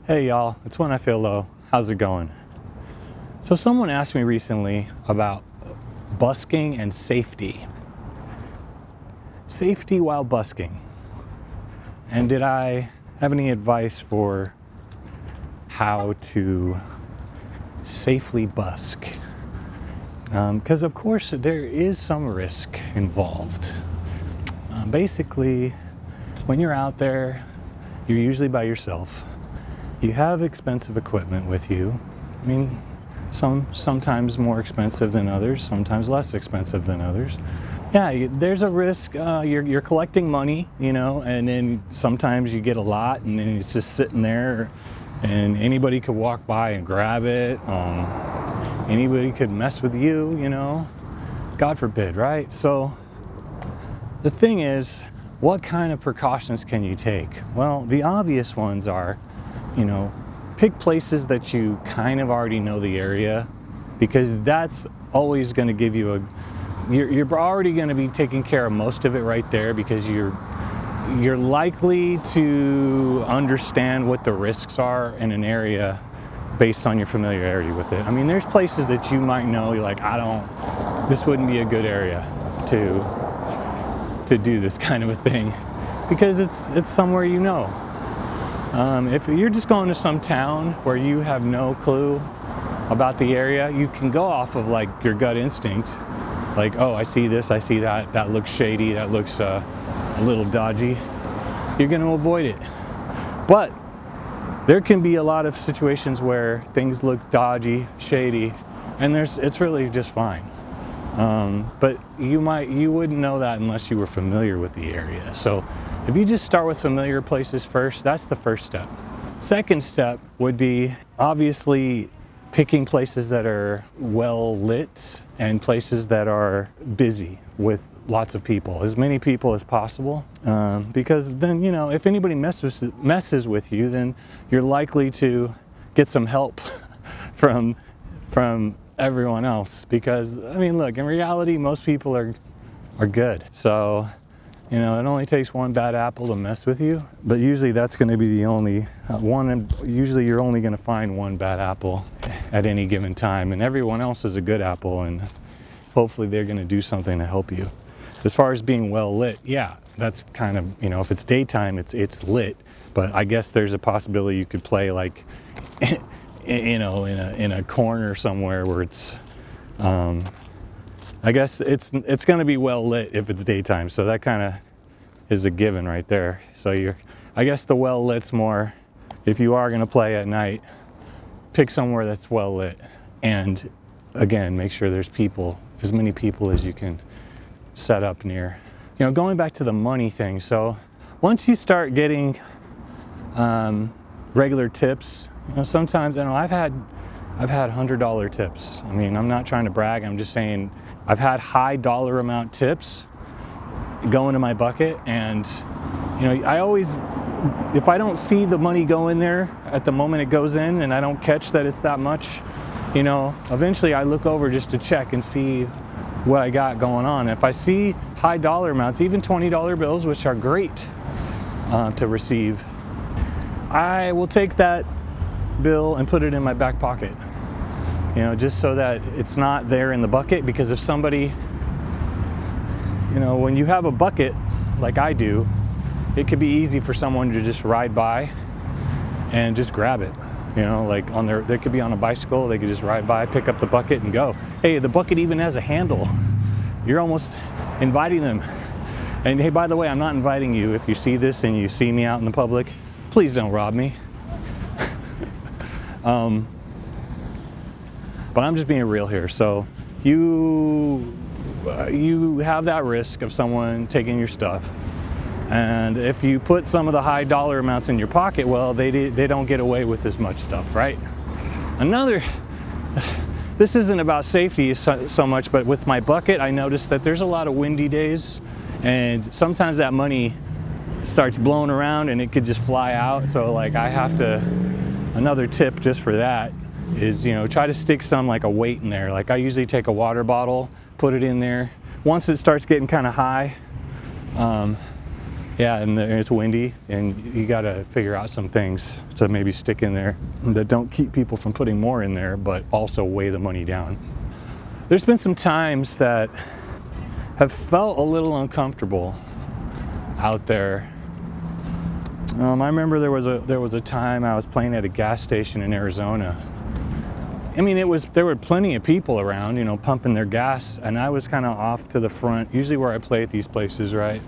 Hey y'all, it's When I Feel Low. How's it going? So someone asked me recently about busking and safety. Safety while busking. And did I have any advice for how to safely busk? Because of course there is some risk involved. Basically, when you're out there, you're usually by yourself. You have expensive equipment with you. I mean, sometimes more expensive than others, sometimes less expensive than others. Yeah, there's a risk. You're collecting money, and then sometimes you get a lot, and then it's just sitting there, and anybody could walk by and grab it. Anybody could mess with you, God forbid, right? So the thing is, what kind of precautions can you take? Well, the obvious ones are, pick places that you kind of already know the area, because that's always going to give you you're already going to be taking care of most of it right there, because you're likely to understand what the risks are in an area based on your familiarity with it. I mean, there's places that you might know, you're like, this wouldn't be a good area to do this kind of a thing, because it's somewhere you know. If you're just going to some town where you have no clue about the area, you can go off of like your gut instinct. Like, oh, I see this, I see that, that looks shady, that looks a little dodgy. You're going to avoid it. But there can be a lot of situations where things look dodgy, shady, and it's really just fine. But you wouldn't know that unless you were familiar with the area. So if you just start with familiar places first, that's the first step. Second step would be obviously picking places that are well lit and places that are busy with lots of people, as many people as possible. Because then, if anybody messes with you, then you're likely to get some help from everyone else. Because, I mean, look, in reality, most people are good. So, it only takes one bad apple to mess with you, but usually that's going to be the only one, and usually you're only going to find one bad apple at any given time, and everyone else is a good apple, and hopefully they're going to do something to help you. As far as being well lit, yeah, that's kind of, if it's daytime, it's lit, but I guess there's a possibility you could play like, in a corner somewhere where it's, I guess it's going to be well lit if it's daytime, so that kind of is a given right there. So I guess the well lit's more, if you are going to play at night, pick somewhere that's well lit, and again, make sure there's people, as many people as you can set up near. Going back to the money thing, so once you start getting regular tips, sometimes, I've had $100 tips. I mean, I'm not trying to brag, I'm just saying I've had high dollar amount tips go into my bucket, and I always, if I don't see the money go in there at the moment it goes in, and I don't catch that it's that much, eventually I look over just to check and see what I got going on. If I see high dollar amounts, even $20 bills, which are great to receive, I will take that bill and put it in my back pocket. Just so that it's not there in the bucket, because if somebody, when you have a bucket like I do, it could be easy for someone to just ride by and just grab it. Like they could be on a bicycle, they could just ride by, pick up the bucket and go. Hey, the bucket even has a handle. You're almost inviting them. And hey, by the way, I'm not inviting you. If you see this and you see me out in the public, please don't rob me. But I'm just being real here. So you have that risk of someone taking your stuff, and if you put some of the high dollar amounts in your pocket, well, they don't get away with as much stuff, right? This isn't about safety so much, but with my bucket, I noticed that there's a lot of windy days, and sometimes that money starts blowing around and it could just fly out. So like another tip just for that is, try to stick some, like a weight in there. Like I usually take a water bottle, put it in there. Once it starts getting kind of high, Yeah, and it's windy, and you got to figure out some things to maybe stick in there that don't keep people from putting more in there, but also weigh the money down. There's been some times that have felt a little uncomfortable out there. I remember there was a time I was playing at a gas station in Arizona. I mean, there were plenty of people around, pumping their gas, and I was kind of off to the front. Usually where I play at these places, right,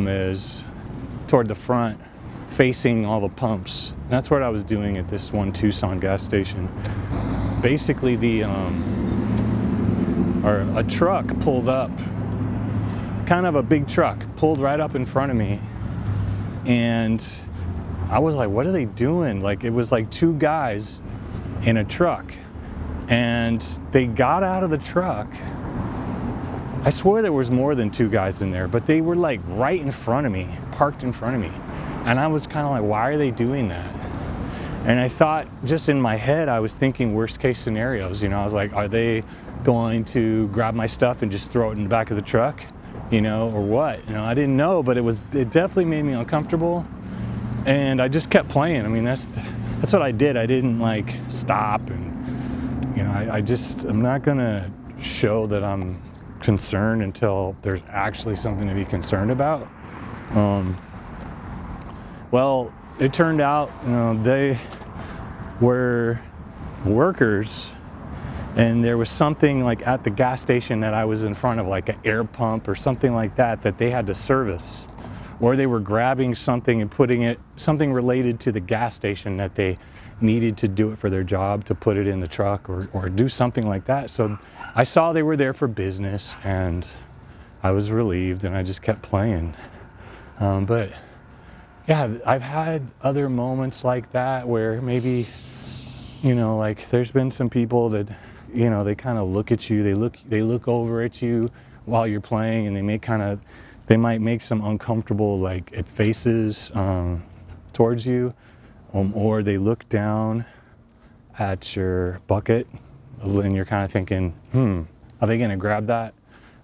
is toward the front, facing all the pumps. And that's what I was doing at this one Tucson gas station. Basically, a truck pulled up, kind of a big truck, pulled right up in front of me, and I was like, what are they doing? Like, it was like two guys in a truck. And they got out of the truck. I swear there was more than two guys in there, but they were like right in front of me, parked in front of me. And I was kind of like, why are they doing that? And I thought, just in my head, I was thinking worst case scenarios. I was like, are they going to grab my stuff and just throw it in the back of the truck, or what? I didn't know, but it definitely made me uncomfortable. And I just kept playing. I mean, that's what I did. I didn't like stop and I'm not gonna show that I'm concerned until there's actually something to be concerned about. Well, it turned out, they were workers, and there was something like at the gas station that I was in front of, like an air pump or something like that they had to service, or they were grabbing something and putting it, something related to the gas station that they needed to do it for their job, to put it in the truck or do something like that. So I saw they were there for business, and I was relieved, and I just kept playing. But yeah, I've had other moments like that where maybe, like there's been some people that, they kind of look at you, they look over at you while you're playing, and they might make some uncomfortable like faces towards you. Or they look down at your bucket, and you're kind of thinking, are they going to grab that?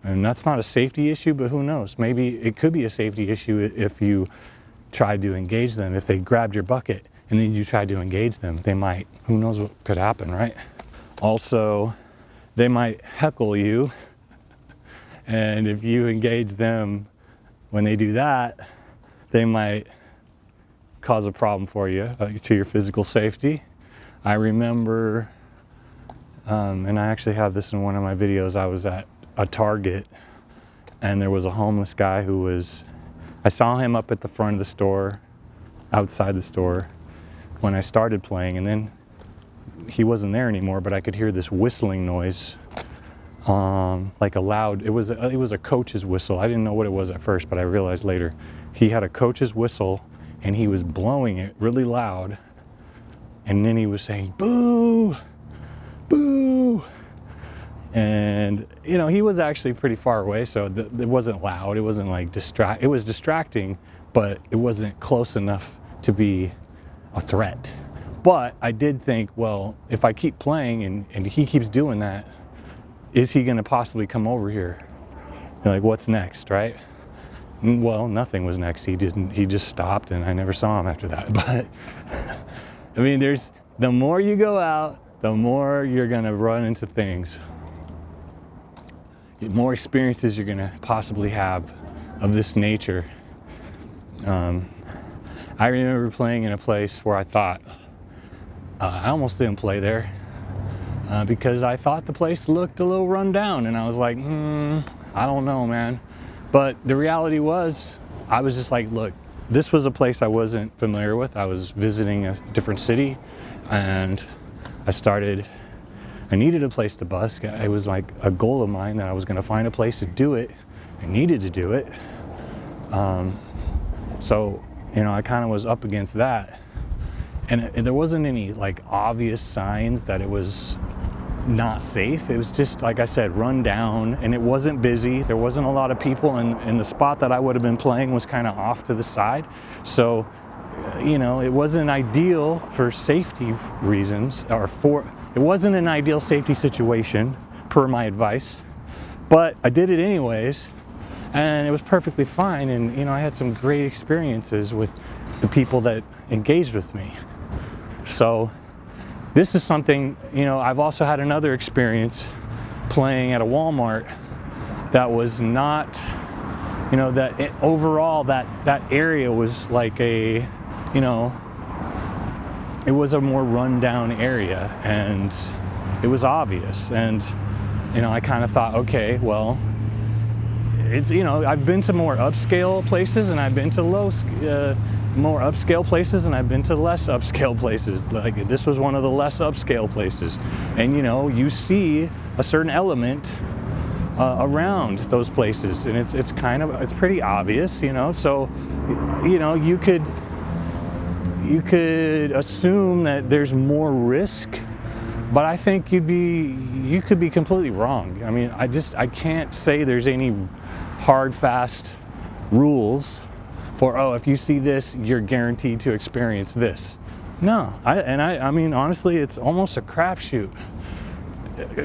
And that's not a safety issue, but who knows? Maybe it could be a safety issue if you tried to engage them. If they grabbed your bucket and then you tried to engage them, they might, who knows what could happen, right? Also, they might heckle you. And if you engage them when they do that, they might cause a problem for you, to your physical safety. I remember, and I actually have this in one of my videos, I was at a Target, and there was a homeless guy I saw him up at the front of the store, outside the store, when I started playing, and then he wasn't there anymore, but I could hear this whistling noise, like a loud, it was a coach's whistle. I didn't know what it was at first, but I realized later. He had a coach's whistle, and he was blowing it really loud, and then he was saying, boo, boo. And, he was actually pretty far away, so it wasn't loud. It wasn't like it was distracting, but it wasn't close enough to be a threat. But I did think, well, if I keep playing and he keeps doing that, is he going to possibly come over here? Like, what's next, right? Well, nothing was next. He just stopped, and I never saw him after that. But I mean, the more you go out, the more you're gonna run into things. The more experiences you're gonna possibly have of this nature. I remember playing in a place where I thought, I almost didn't play there because I thought the place looked a little run down, and I was like, I don't know, man. But the reality was, I was just like, look, this was a place I wasn't familiar with. I was visiting a different city, and I needed a place to busk. It was like a goal of mine that I was going to find a place to do it. I needed to do it. So, I kind of was up against that. And there wasn't any like obvious signs that it was not safe. It was just, like I said, run down, and it wasn't busy. There wasn't a lot of people, and the spot that I would have been playing was kind of off to the side. So, it wasn't ideal for safety reasons, it wasn't an ideal safety situation per my advice, but I did it anyways. and it was perfectly fine. And you know, I had some great experiences with the people that engaged with me. So this is something, you know, I've also had another experience playing at a Walmart that was not, you know, overall that area was like a, you know, it was a more rundown area, and it was obvious. And you know, I kind of thought, okay, well, it's, you know, I've been to more upscale places, and I've been to more upscale places, and I've been to less upscale places. Like, this was one of the less upscale places. And you know, you see a certain element around those places, and it's pretty obvious, you know. So, you know, you could assume that there's more risk, but I think you could be completely wrong. I mean, I can't say there's any hard, fast rules for, oh, if you see this, you're guaranteed to experience this. No, I mean, honestly, it's almost a crapshoot.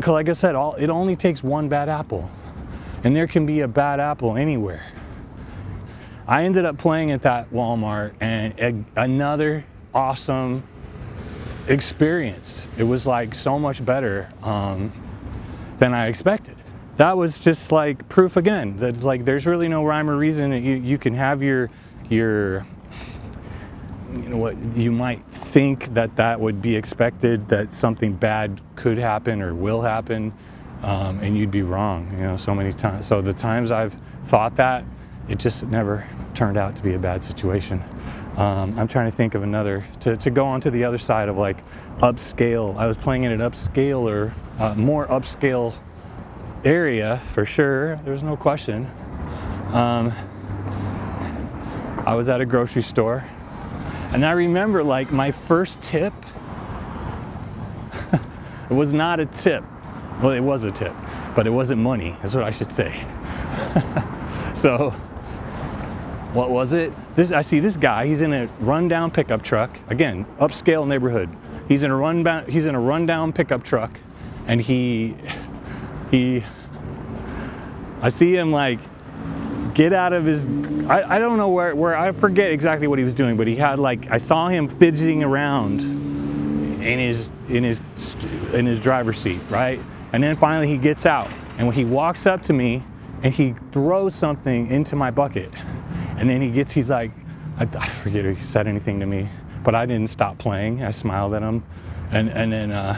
Like I said, it only takes one bad apple, and there can be a bad apple anywhere. I ended up playing at that Walmart, and another awesome experience. It was like so much better than I expected. That was just like proof again that like there's really no rhyme or reason. You can have your you know, what you might think that would be expected, that something bad could happen or will happen, and you'd be wrong, you know, so many times. So the times I've thought that, it just never turned out to be a bad situation. I'm trying to think of another, to go on to the other side of like upscale. I was playing in an upscaler, more upscale area for sure, there's no question. I was at a grocery store, and I remember like my first tip, it was not a tip. Well, it was a tip, but it wasn't money, is what I should say. So, what was it? I see this guy, he's in a rundown pickup truck. Again, upscale neighborhood. He's in a rundown pickup truck, and I see him like get out of his, I don't know where, I forget exactly what he was doing, but he had like, I saw him fidgeting around in his driver's seat, right? And then finally he gets out, and when he walks up to me and he throws something into my bucket, and then he's like, I forget if he said anything to me, but I didn't stop playing. I smiled at him, and then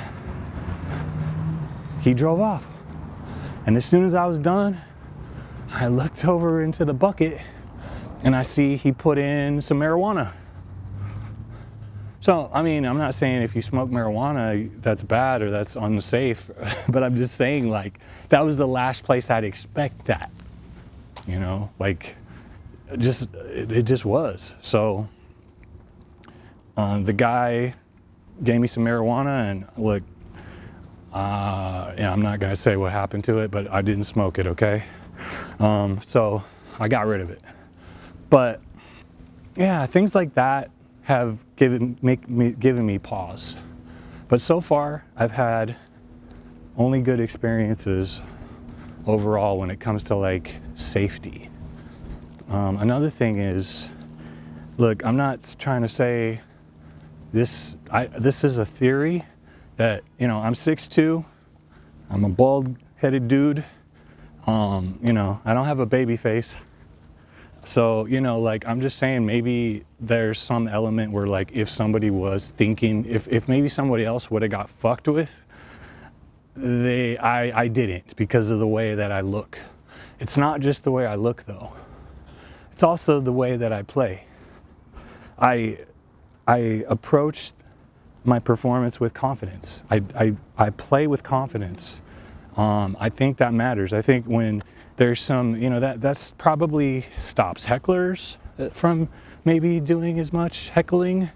he drove off. And as soon as I was done, I looked over into the bucket, and I see he put in some marijuana. So, I mean, I'm not saying if you smoke marijuana, that's bad or that's unsafe, but I'm just saying, like, that was the last place I'd expect that, you know, like, it just was. So, the guy gave me some marijuana, and look, yeah, I'm not gonna say what happened to it, but I didn't smoke it, okay? So I got rid of it. But yeah, things like that have given me pause. But so far, I've had only good experiences overall when it comes to like safety. Another thing is, look, I'm not trying to say this is a theory that, you know, I'm 6'2", I'm a bald-headed dude, you know, I don't have a baby face. So, you know, like, I'm just saying maybe there's some element where, like, if somebody was thinking, if maybe somebody else would have got fucked with, I didn't, because of the way that I look. It's not just the way I look, though. It's also the way that I play. I approach my performance with confidence. I play with confidence. I think that matters. I think when there's some, you know, that's probably stops hecklers from maybe doing as much heckling.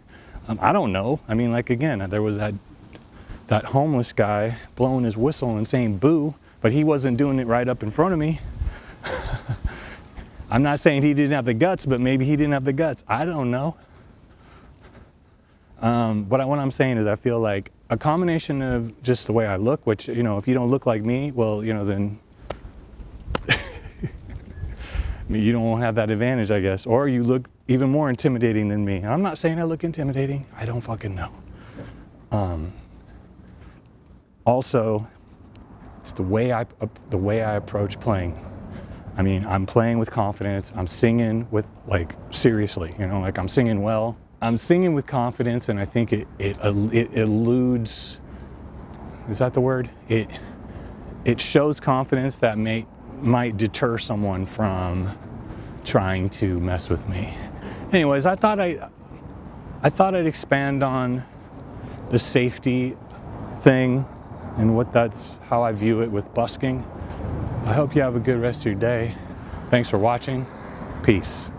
I don't know. I mean, like, again, there was that homeless guy blowing his whistle and saying boo, but he wasn't doing it right up in front of me. I'm not saying he didn't have the guts, but maybe he didn't have the guts. I don't know. But what I'm saying is, I feel like a combination of just the way I look, which, you know, if you don't look like me, well, you know, then You don't have that advantage, I guess. Or you look even more intimidating than me. I'm not saying I look intimidating. I don't fucking know. Also, it's the way I approach playing. I mean, I'm playing with confidence. I'm singing with, like, seriously, you know, like I'm singing well. I'm singing with confidence, and I think it eludes, is that the word? It shows confidence that might deter someone from trying to mess with me. Anyways, I thought I'd expand on the safety thing and how I view it with busking. I hope you have a good rest of your day. Thanks for watching. Peace.